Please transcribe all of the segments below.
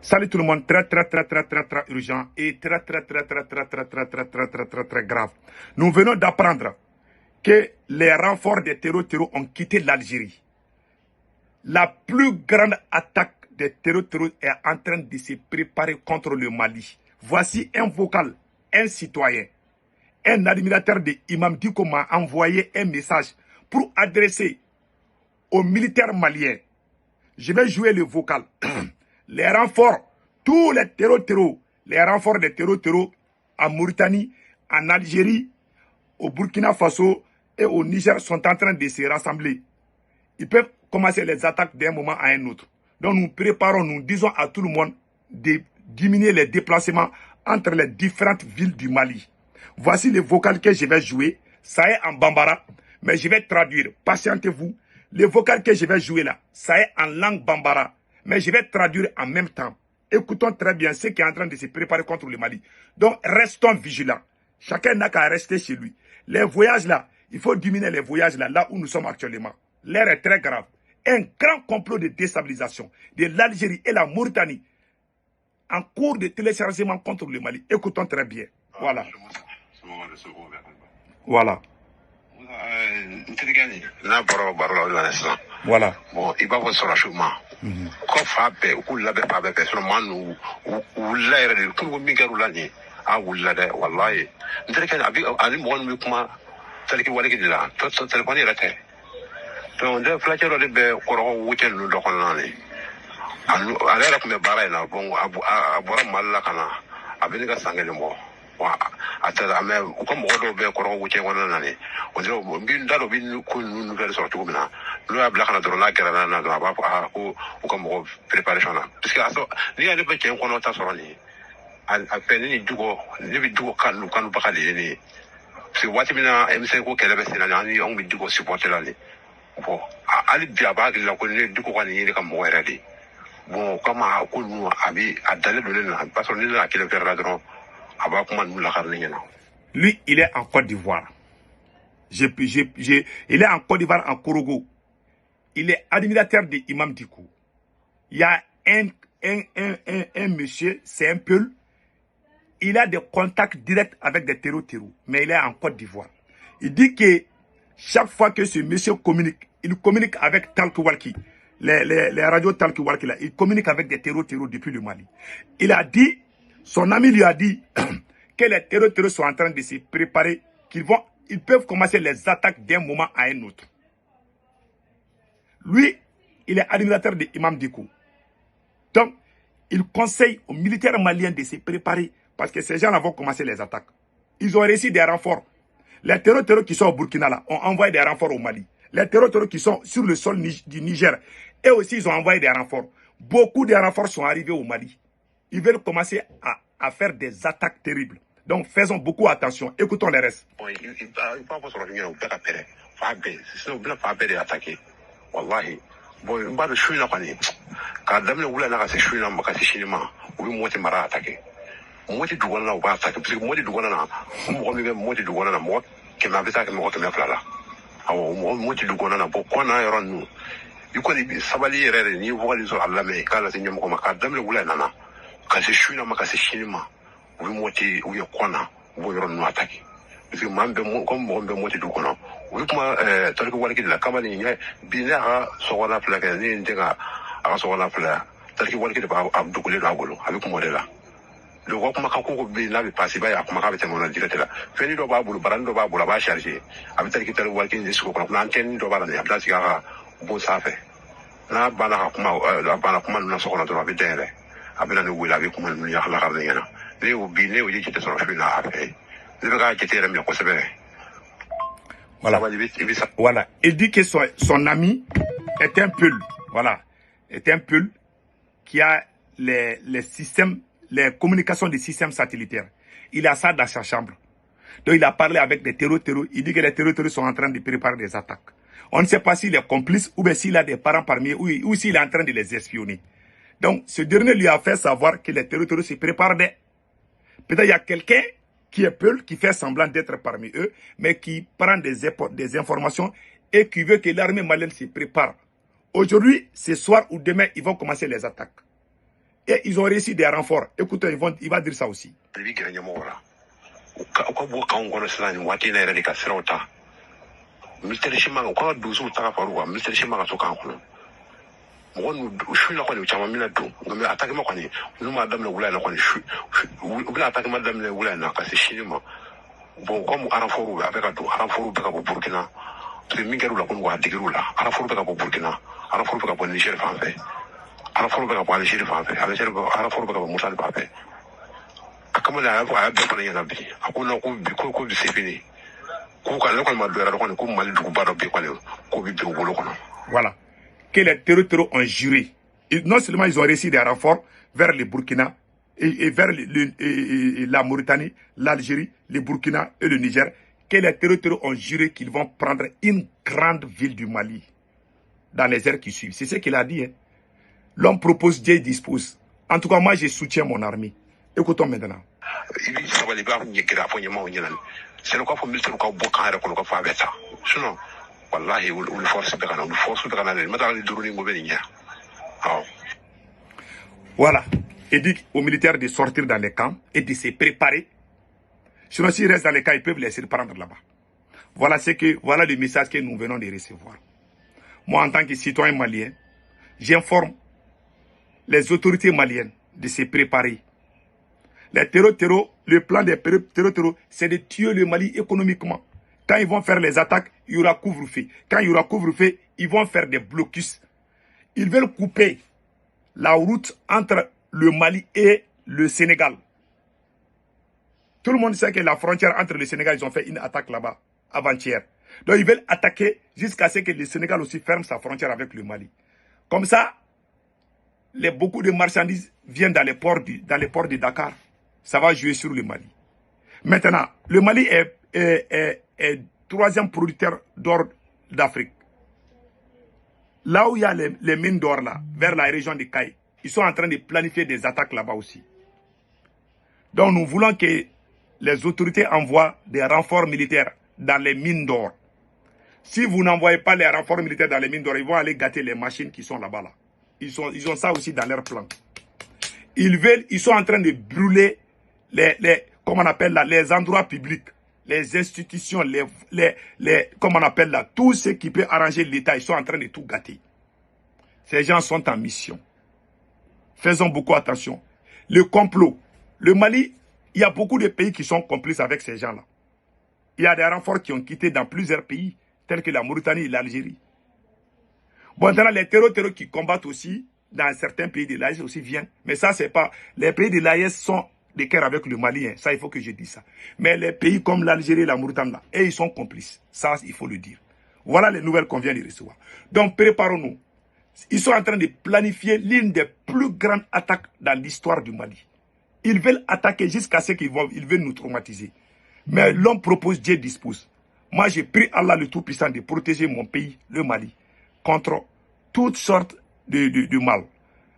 Salut tout le monde, très urgent et très grave. Nous venons d'apprendre que les renforts des terreaux ont quitté l'Algérie. La plus grande attaque des terreaux est en train de se préparer contre le Mali. Voici un vocal, un citoyen, un admirateur de Imam Dicko m'a envoyé un message pour adresser aux militaires maliens. Je vais jouer le vocal. Les renforts, tous les terreaux, les renforts des terreaux en Mauritanie, en Algérie, au Burkina Faso et au Niger sont en train de se rassembler. Ils peuvent commencer les attaques d'un moment à un autre. Donc nous préparons, nous disons à tout le monde de diminuer les déplacements entre les différentes villes du Mali. Voici le vocal que je vais jouer. Ça est en bambara, mais je vais traduire. Patientez-vous. Le vocal que je vais jouer là, ça est en langue bambara, mais je vais traduire en même temps. Écoutons très bien ce qui est en train de se préparer contre le Mali. Donc restons vigilants. Chacun n'a qu'à rester chez lui. Les voyages là, il faut diminuer les voyages là où nous sommes actuellement. L'air est très grave. Un grand complot de déstabilisation de l'Algérie et la Mauritanie en cours de téléchargement contre le Mali. Écoutons très bien. Voilà. Voilà. Voilà. Bon, il va vous sur la chemin. Quand frappe, ou la bête avec son man ou l'air, tout le monde roulani. Ah, ou la de, wallahi. N'trekan avec un bon mukma, tel que voilà qu'il a, tout son téléphone est là. Donc, de flatter le bé, ou week-end, nous le connaissons. À l'air comme barrena, bon, à boire mal la cana, à venir à Sangalemo. Ata ame comme odo be ko wuce wannan nane wanda bin dalo bin kun nouvelle sortie comme na lo ya black na do na kera na do ba ko comme préparation na parce que aso ni ale be ken kono ta soroni a peine ni dugo ni bi dugo kan ba kale ni parce que wati mina MC ko kele be sina ni on bi dugo supporter la ni bon ali bi aba la ko ni dugo ko ni kam mo redi bon comme ko nu abi adale do na parce que ni la kele faire la do. Lui, il est en Côte d'Ivoire. Il est en Côte d'Ivoire, en Korogo. Il est admirateur de Imam Dicko. Il y a un monsieur, c'est un Peul. Il a des contacts directs avec des terreaux, mais il est en Côte d'Ivoire. Il dit que chaque fois que ce monsieur communique, il communique avec Talk Walkie. Les radios Talk Walkie, là, il communique avec des terreaux depuis le Mali. Il a dit, son ami lui a dit que les terreaux sont en train de se préparer, ils peuvent commencer les attaques d'un moment à un autre. Lui, il est admirateur de Imam Dicko. Donc, il conseille aux militaires maliens de se préparer parce que ces gens-là vont commencer les attaques. Ils ont reçu des renforts. Les terreaux qui sont au Burkina là, ont envoyé des renforts au Mali. Les terreaux qui sont sur le sol du Niger, eux aussi, ils ont envoyé des renforts. Beaucoup de renforts sont arrivés au Mali. Ils veulent commencer à faire des attaques terribles. Donc, faisons beaucoup attention. Écoutons les restes. Il pas sur la ligne, on peut appeler. Sinon, on pas appeler attaquer. Wallahi. Bon, on va le chouiner là, quand dame le voulait là, c'est chouiner là, c'est chinois. Oui, moi, tu m'as attaqué. Moi, tu dois là, on va attaquer. Parce que moi, tu dois là, moi, tu dois là, moi, qui m'a attaqué, moi, qui m'a fait là. Alors, moi, tu dois là, pourquoi on a nous? Il connaît, ça va lire, ni voir les autres à la main, quand la seigneur m'a quand dame le voulait là, quand c'est chouiner là, c'est chinois. Oui, moi, tu es quoi là? Vous voyez, on attaque. Parce que moi, comme on moi, tu dois là. Oui, moi, tel que vous voyez la campagne, bien, sur la plaque, ni sur la plaque, tel que vous voyez à Abdoukoulé Rabolo, avec moi là. Le roi, comment on peut bien passer, à comment avec mon direct là. Fini de Babou, Barando Babou, la chargé. Avec tel que tel walking this school, l'antenne de Barani, à place, il y a bon ça fait. Là, Bana, la Bana, comment nous sommes dans la vidéo. Avec la nouvelle, avec comment nous y a la ramener. Les obinés, oui, qui étaient sur la chemin à faire. Les gars qui étaient remis au conseil. Voilà. Voilà. Il dit que son ami est un Peul. Voilà. Est un Peul qui a les systèmes, les communications des systèmes satellitaires. Il a ça dans sa chambre. Donc il a parlé avec des terreaux. Il dit que les terreaux sont en train de préparer des attaques. On ne sait pas s'il est complice ou bien s'il a des parents parmi eux ou s'il est en train de les espionner. Donc ce dernier lui a fait savoir que les terreaux se préparent des... Peut-être il y a quelqu'un qui est Peul, qui fait semblant d'être parmi eux, mais qui prend des informations et qui veut que l'armée malienne se prépare. Aujourd'hui, ce soir ou demain, ils vont commencer les attaques. Et ils ont réussi des renforts. Écoutez, il va dire ça aussi. Bon, comme Arafourou, avec Arafourou, Burkina, Mingarula, Digirula, Arafourou, Burkina, Arafourou, Niger, Fanfé, Arafourou, Niger, Fanfé, Arafourou, Moussa, Papé. Akamala, I have been a bit. I could not be saving. Voilà. Que les terroristes ont juré. Et non seulement ils ont réussi des renforts vers le Burkina et vers la Mauritanie, l'Algérie, le Burkina et le Niger, que les terroristes ont juré qu'ils vont prendre une grande ville du Mali dans les heures qui suivent. C'est ce qu'il a dit. Hein. L'homme propose, Dieu dispose. En tout cas, moi, je soutiens mon armée. Écoutons maintenant. C'est le cas pour militaire au Boka et pour le faire ça. Sinon, wallahi, ou le force de Ghana, voilà. Il dit aux militaires de sortir dans les camps et de se préparer. Sinon, s'ils restent dans les camps, ils peuvent les surprendre là-bas. Voilà le message que nous venons de recevoir. Moi, en tant que citoyen malien, j'informe les autorités maliennes de se préparer. Les terreaux, le plan des terreaux, c'est de tuer le Mali économiquement. Quand ils vont faire les attaques, il y aura couvre-feu. Quand il y aura couvre-feu, ils vont faire des blocus. Ils veulent couper la route entre le Mali et le Sénégal. Tout le monde sait que la frontière entre le Sénégal, ils ont fait une attaque là-bas avant-hier. Donc ils veulent attaquer jusqu'à ce que le Sénégal aussi ferme sa frontière avec le Mali. Comme ça, beaucoup de marchandises viennent dans les ports de Dakar. Ça va jouer sur le Mali. Maintenant, le Mali est troisième producteur d'or d'Afrique. Là où il y a les mines d'or, là, vers la région de Caille, ils sont en train de planifier des attaques là-bas aussi. Donc nous voulons que les autorités envoient des renforts militaires dans les mines d'or. Si vous n'envoyez pas les renforts militaires dans les mines d'or, ils vont aller gâter les machines qui sont là-bas. Là. Ils ont ça aussi dans leur plan. Ils sont en train de brûler comment on appelle là, les endroits publics, les institutions, comment on appelle là, tout ce qui peut arranger l'État, ils sont en train de tout gâter. Ces gens sont en mission. Faisons beaucoup attention. Le complot. Le Mali, il y a beaucoup de pays qui sont complices avec ces gens-là. Il y a des renforts qui ont quitté dans plusieurs pays, tels que la Mauritanie et l'Algérie. Bon, maintenant, les terroristes qui combattent aussi, dans certains pays de l'AES aussi viennent. Mais ça, c'est pas... Les pays de l'AES sont de cœur avec le Mali. Hein. Ça, il faut que je dise ça. Mais les pays comme l'Algérie et la Mauritanie, là, et ils sont complices. Ça, il faut le dire. Voilà les nouvelles qu'on vient de recevoir. Donc, préparons-nous. Ils sont en train de planifier l'une des plus grandes attaques dans l'histoire du Mali. Ils veulent attaquer jusqu'à ce qu'ils veulent nous traumatiser. Mais l'homme propose, Dieu dispose. Moi, j'ai pris Allah le Tout-Puissant de protéger mon pays, le Mali, contre toutes sortes de mal.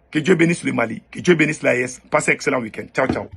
Que Dieu bénisse le Mali, que Dieu bénisse l'AES. Passez un excellent week-end. Ciao, ciao.